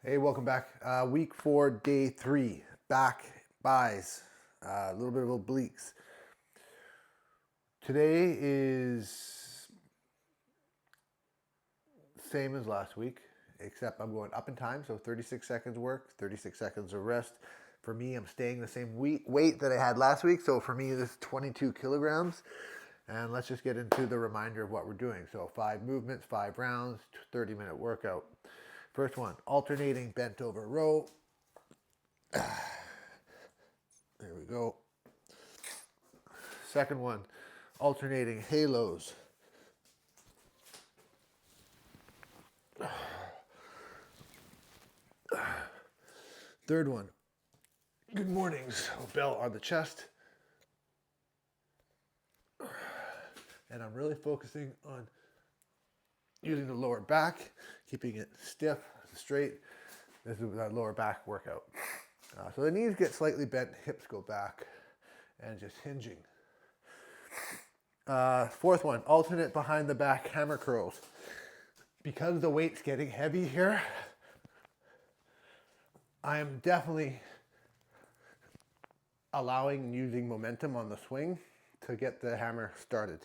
Hey, welcome back. Week 4, day 3. Back buys. A little bit of obliques. Today is same as last week, except I'm going up in time. So 36 seconds work, 36 seconds of rest. For me, I'm staying the same weight that I had last week. So for me, this is 22 kilograms. And let's just get into the reminder of what we're doing. So 5 movements, 5 rounds, 30-minute workout. First one, alternating bent over row. There we go. Second one, alternating halos. Third one, good mornings, bell on the chest. And I'm really focusing on using the lower back, keeping it stiff, straight. This is that lower back workout. So the knees get slightly bent, hips go back, and just hinging. Fourth one, alternate behind the back hammer curls. Because the weight's getting heavy here, I am definitely allowing and using momentum on the swing to get the hammer started.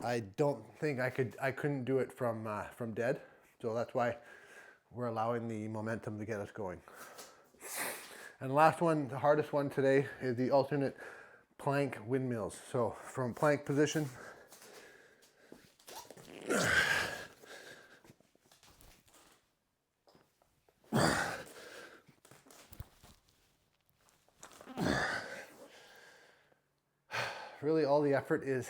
I don't think I couldn't do it from dead, so that's why we're allowing the momentum to get us going. And the last one, the hardest one today, is the alternate plank windmills. So from plank position, really all the effort is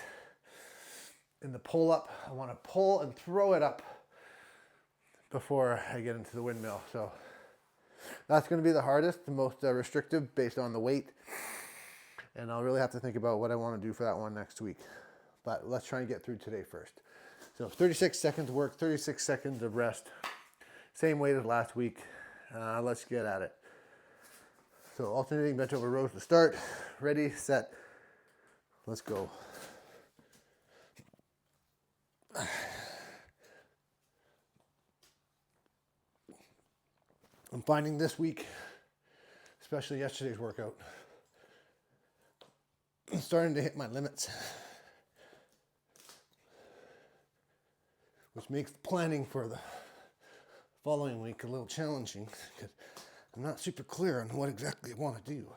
in the pull up. I want to pull and throw it up before I get into the windmill. So that's going to be the hardest, the most restrictive based on the weight. And I'll really have to think about what I want to do for that one next week. But let's try and get through today first. So 36 seconds work, 36 seconds of rest. Same weight as last week. Let's get at it. So alternating bench over rows to start. Ready, set, let's go. I'm finding this week, especially yesterday's workout, I'm starting to hit my limits, which makes planning for the following week a little challenging because I'm not super clear on what exactly I want to do.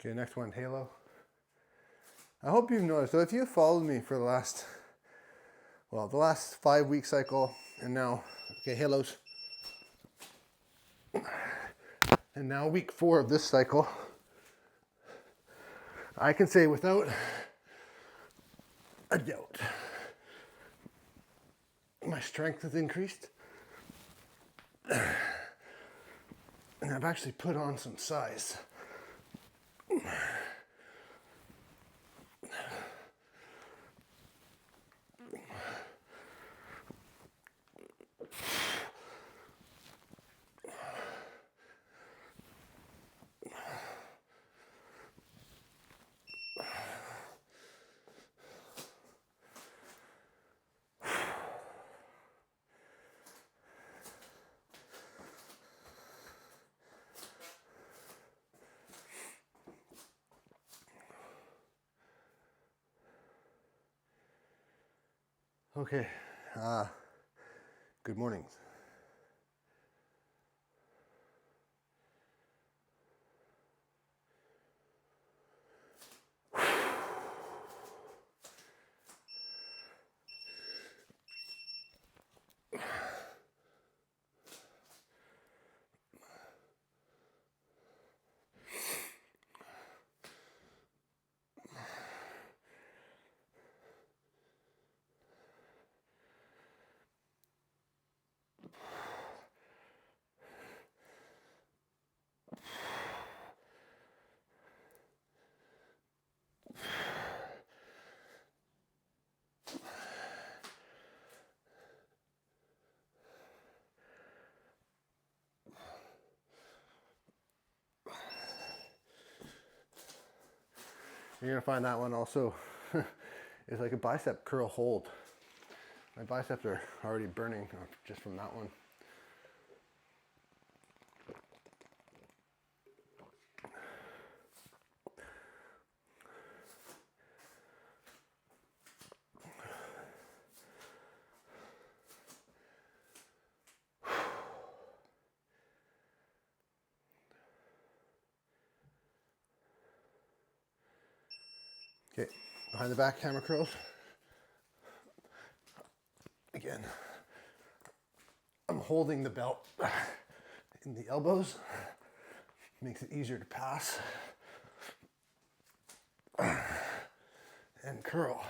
Okay, next one, halo. I hope you've noticed, so if you followed me for the last 5-week cycle, and now, okay, halos. And now week 4 of this cycle, I can say without a doubt, my strength has increased. And I've actually put on some size. Okay, good morning. You're gonna find that one also is like a bicep curl hold. My biceps are already burning just from that one. Okay, behind the back hammer curls. Again, I'm holding the belt in the elbows. Makes it easier to pass and curl.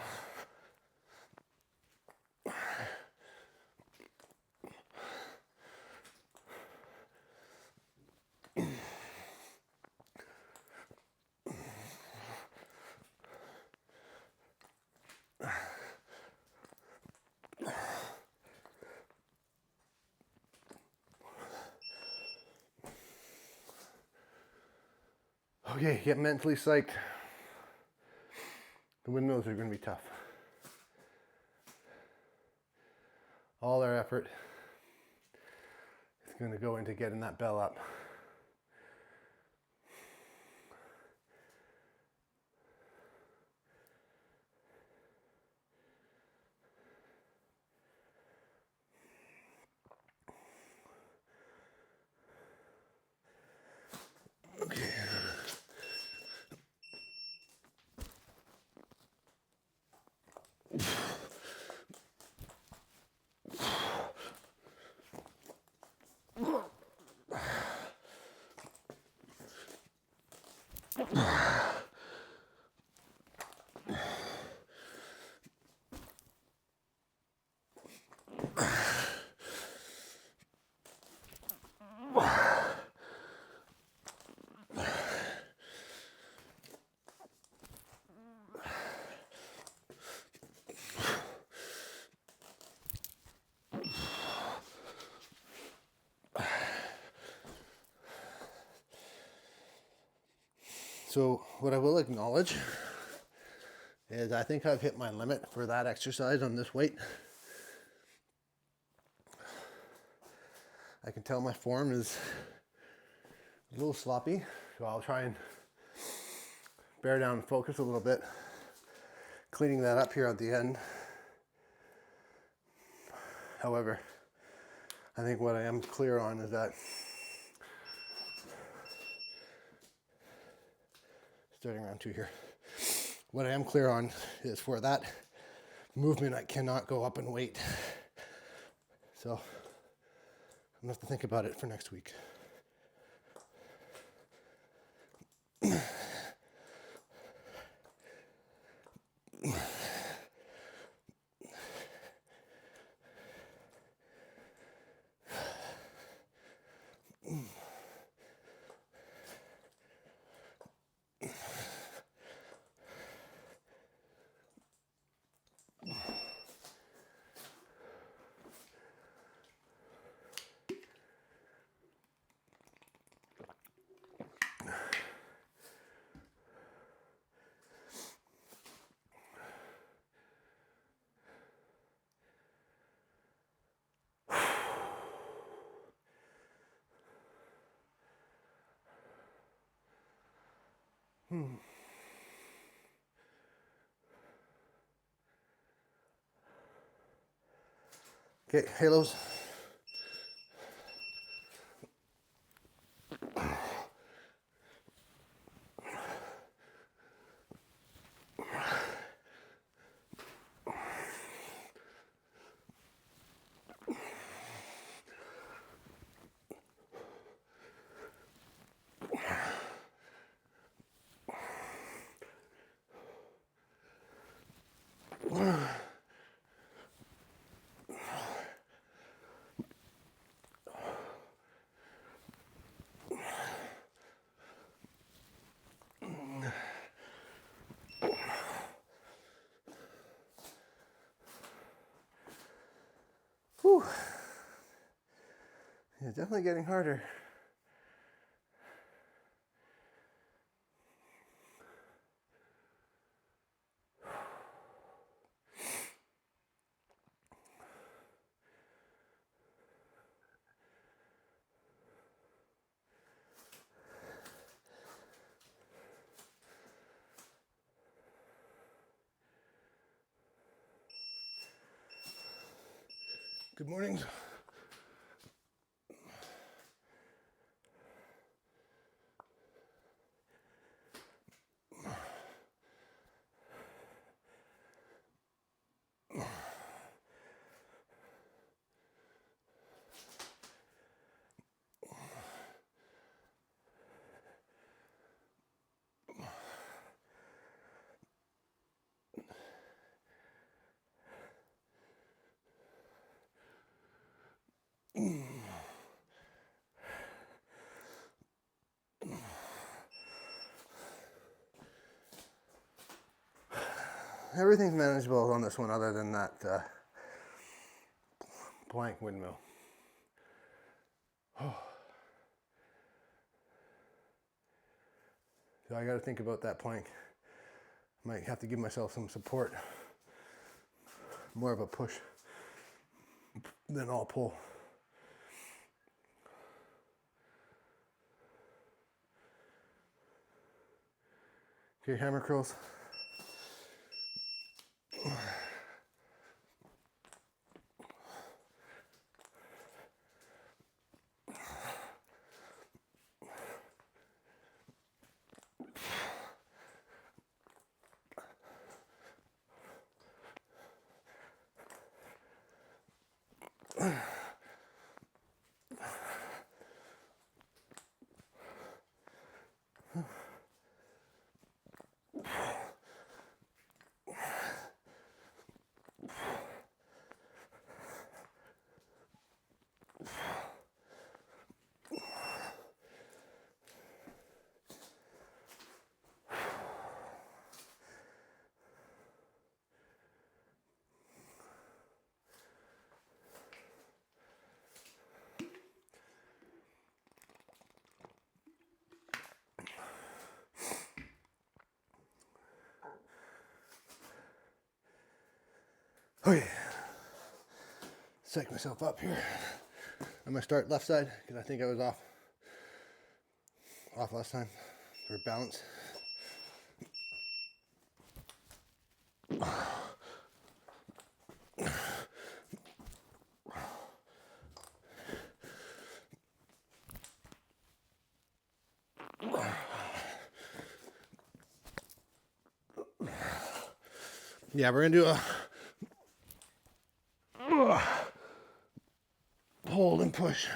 Okay, get mentally psyched. The windmills are going to be tough. All our effort is going to go into getting that bell up. Okay. So what I will acknowledge is I think I've hit my limit for that exercise on this weight. I can tell my form is a little sloppy, so I'll try and bear down and focus a little bit, cleaning that up here at the end. However, I think what I am clear on is that starting around 2 here. What I am clear on is for that movement, I cannot go up in weight. So I'm gonna have to think about it for next week. Okay, halos. Whew. It's definitely getting harder. Good morning. Everything's manageable on this one other than that blank windmill. So I got to think about that plank. Might have to give myself some support. More of a push than all pull. Okay, hammer curls. Okay, psych myself up here. I'm gonna start left side because I think I was off last time for balance. Yeah, we're gonna do a hold and push.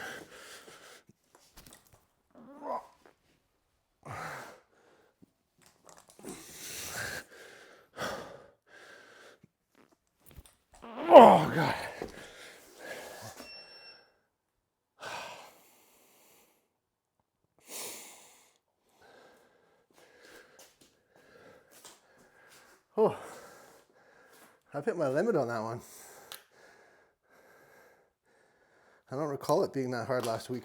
Oh God. Oh, I've hit my limit on that one. I don't recall it being that hard last week.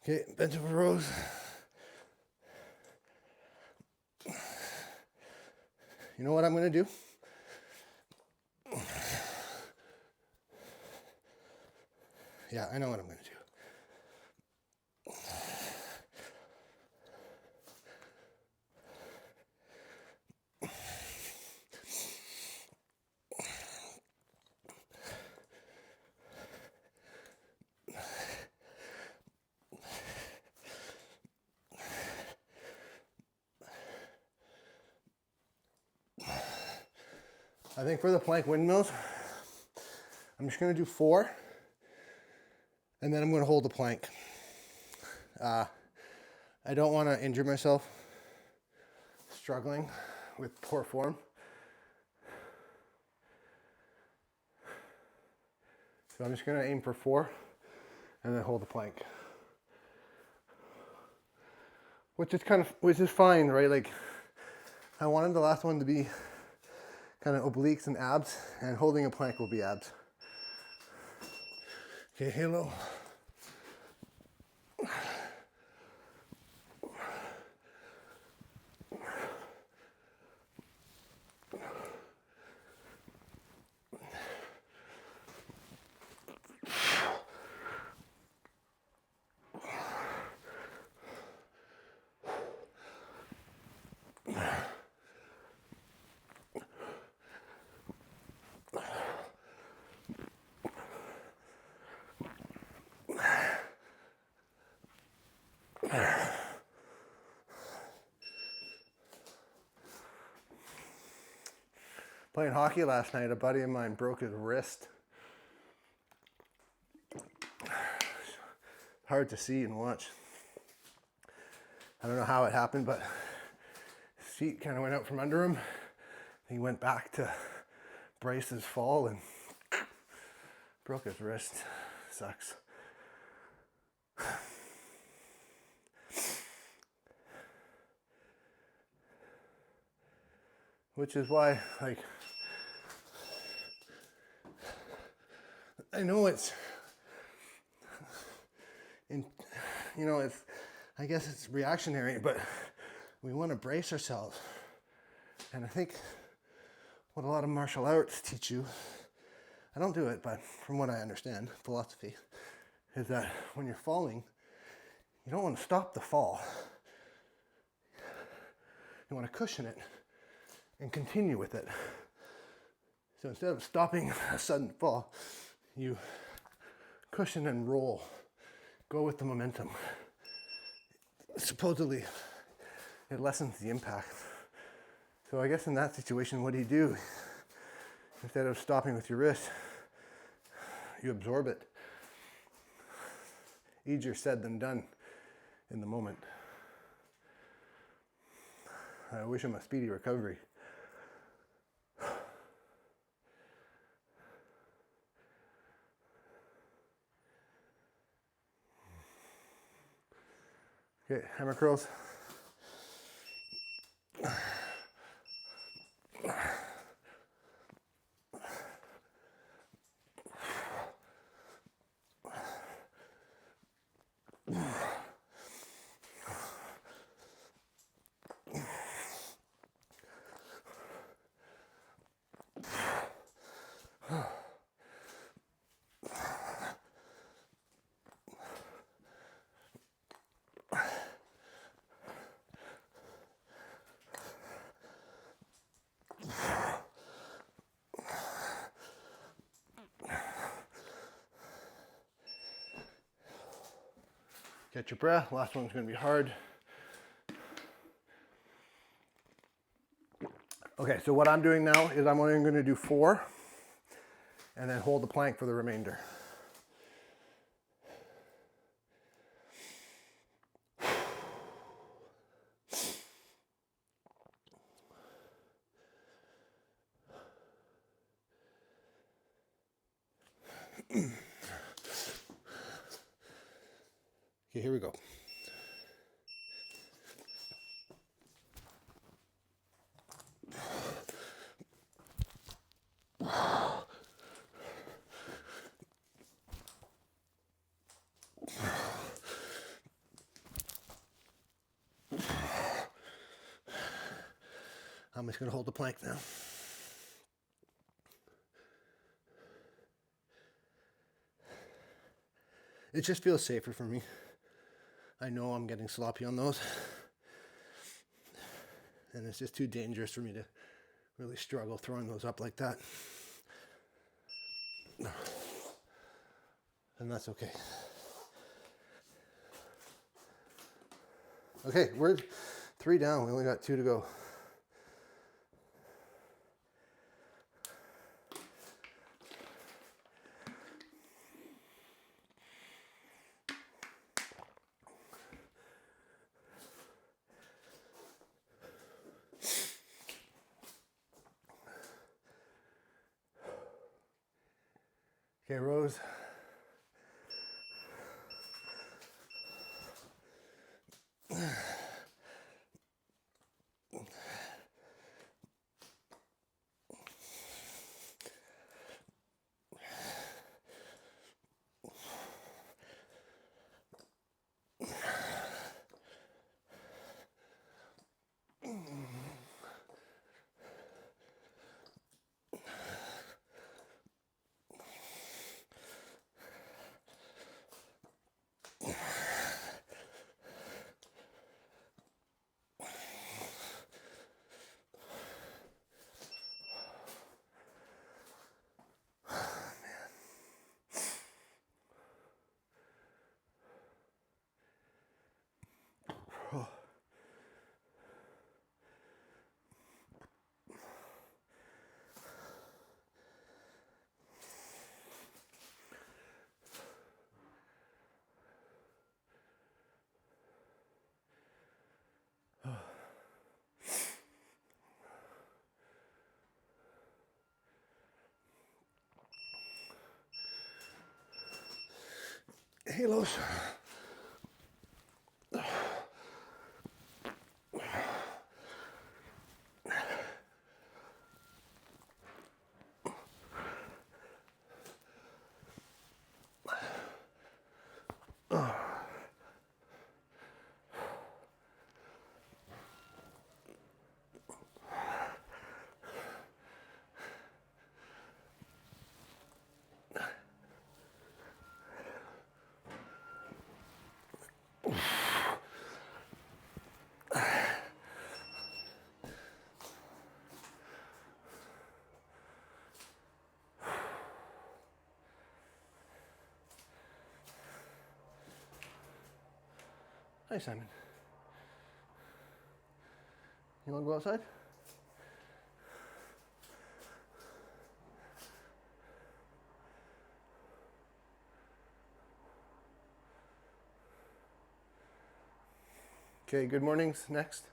Okay, bench over rows. You know what I'm going to do? Yeah, I know what I'm going to do. I think for the plank windmills, I'm just going to do 4, and then I'm going to hold the plank. I don't want to injure myself struggling with poor form. So I'm just going to aim for 4 and then hold the plank. Which is fine, right? Like, I wanted the last one to be kind of obliques and abs, and holding a plank will be abs. Okay, halo. Playing hockey last night, a buddy of mine broke his wrist. Hard to see and watch. I don't know how it happened, but his feet kind of went out from under him. He went back to brace his fall and broke his wrist. Sucks. Which is why, like, I know it's, I guess it's reactionary, but we want to brace ourselves. And I think what a lot of martial arts teach you, I don't do it, but from what I understand, philosophy, is that when you're falling, you don't want to stop the fall. You want to cushion it and continue with it. So instead of stopping a sudden fall, you cushion and roll. Go with the momentum. Supposedly, it lessens the impact. So I guess in that situation, what do? Instead of stopping with your wrist, you absorb it. Easier said than done in the moment. I wish him a speedy recovery. Okay, hammer curls. Get your breath. Last one's going to be hard. Okay, so what I'm doing now is I'm only going to do 4 and then hold the plank for the remainder. Okay, here we go. I'm just going to hold the plank now. It just feels safer for me. I know I'm getting sloppy on those. And it's just too dangerous for me to really struggle throwing those up like that. And that's okay. Okay, we're 3 down. We only got 2 to go. Okay, rows. halos. Hi, Simon. You want to go outside? Okay, good mornings next.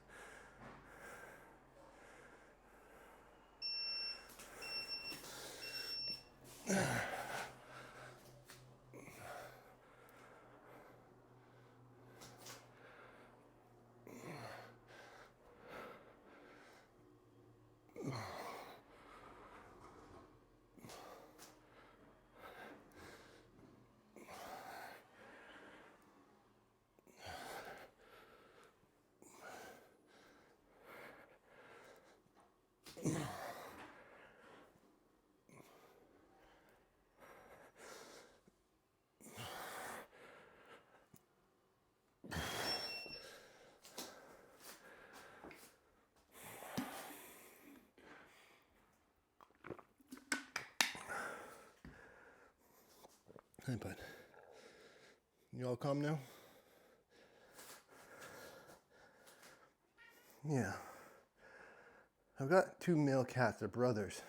Hi, bud. You all calm now? Yeah. I've got 2 male cats. They're brothers.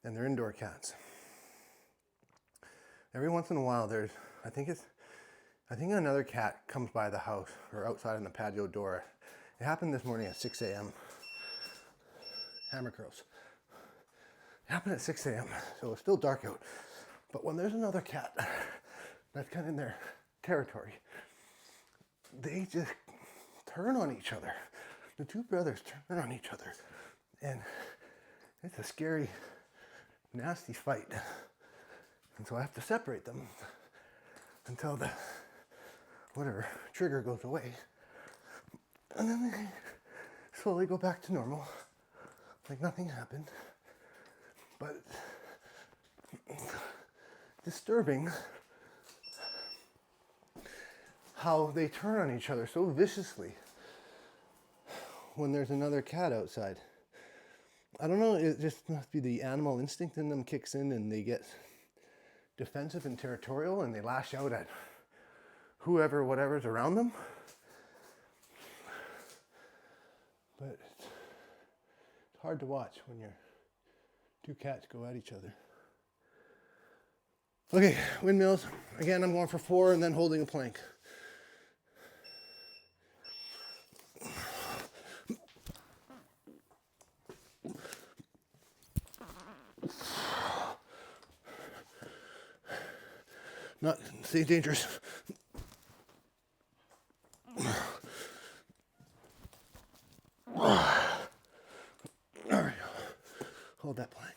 And they're indoor cats. Every once in a while I think another cat comes by the house or outside on the patio door. It happened this morning at 6 a.m. Hammer curls. It happened at 6 a.m. So it's still dark out. But when there's another cat that's kind of in their territory, they just turn on each other. The 2 brothers turn on each other. And it's a scary, nasty fight. And so I have to separate them until the trigger goes away. And then they slowly go back to normal, like nothing happened. But disturbing how they turn on each other so viciously when there's another cat outside. I don't know, it just must be the animal instinct in them kicks in and they get defensive and territorial and they lash out at whatever's around them. But it's hard to watch when your 2 cats go at each other. Okay, windmills. Again, I'm going for 4 and then holding a plank. Not, stay dangerous. There we go. Hold that plank.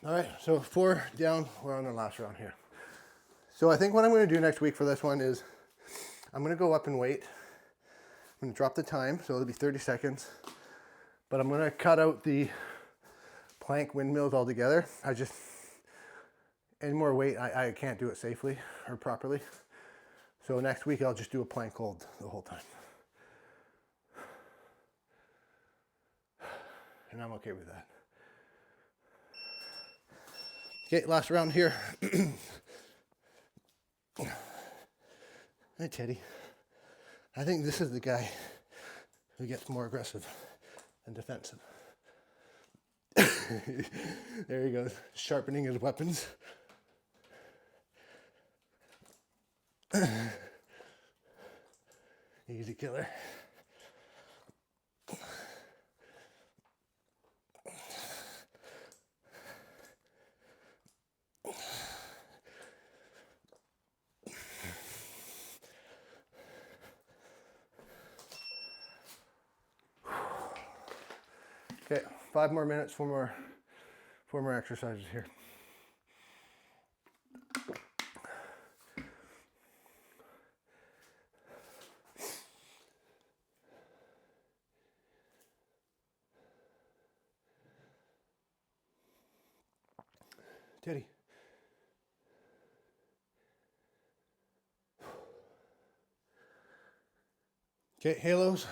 All right, so 4 down, we're on the last round here. So I think what I'm going to do next week for this one is I'm going to go up and wait. I'm going to drop the time, so it'll be 30 seconds. But I'm going to cut out the plank windmills altogether. Any more weight, I can't do it safely or properly. So next week I'll just do a plank hold the whole time. And I'm okay with that. Okay, last round here. Hi, Teddy. I think this is the guy who gets more aggressive and defensive. There he goes, sharpening his weapons. Easy killer. Okay, 5 more minutes, 4 more exercises here. Teddy. Okay, halos.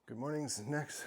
Good morning's next.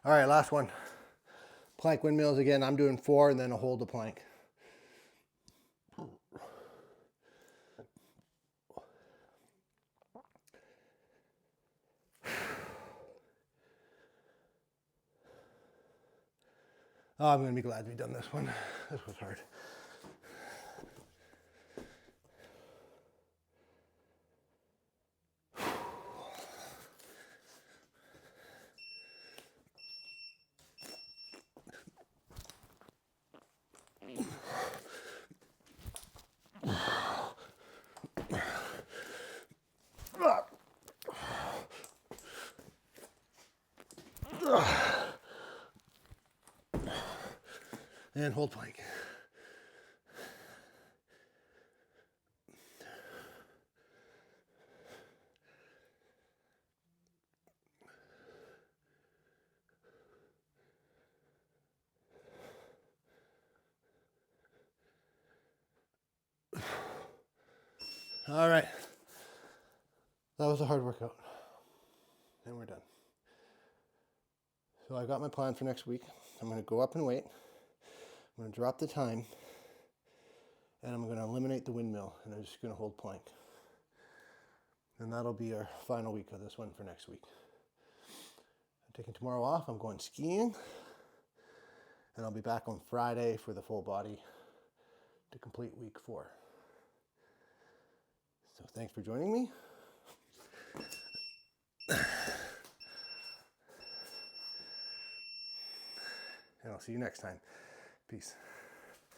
All right, last one. Plank windmills again. I'm doing 4 and then a hold the plank. Oh, I'm going to be glad we done this one. This was hard. And hold plank. All right. That was a hard workout. And we're done. So I got my plan for next week. I'm going to go up in weight. I'm going to drop the time. And I'm going to eliminate the windmill. And I'm just going to hold plank. And that'll be our final week of this one for next week. I'm taking tomorrow off. I'm going skiing. And I'll be back on Friday for the full body to complete week 4. So thanks for joining me. And I'll see you next time. Peace.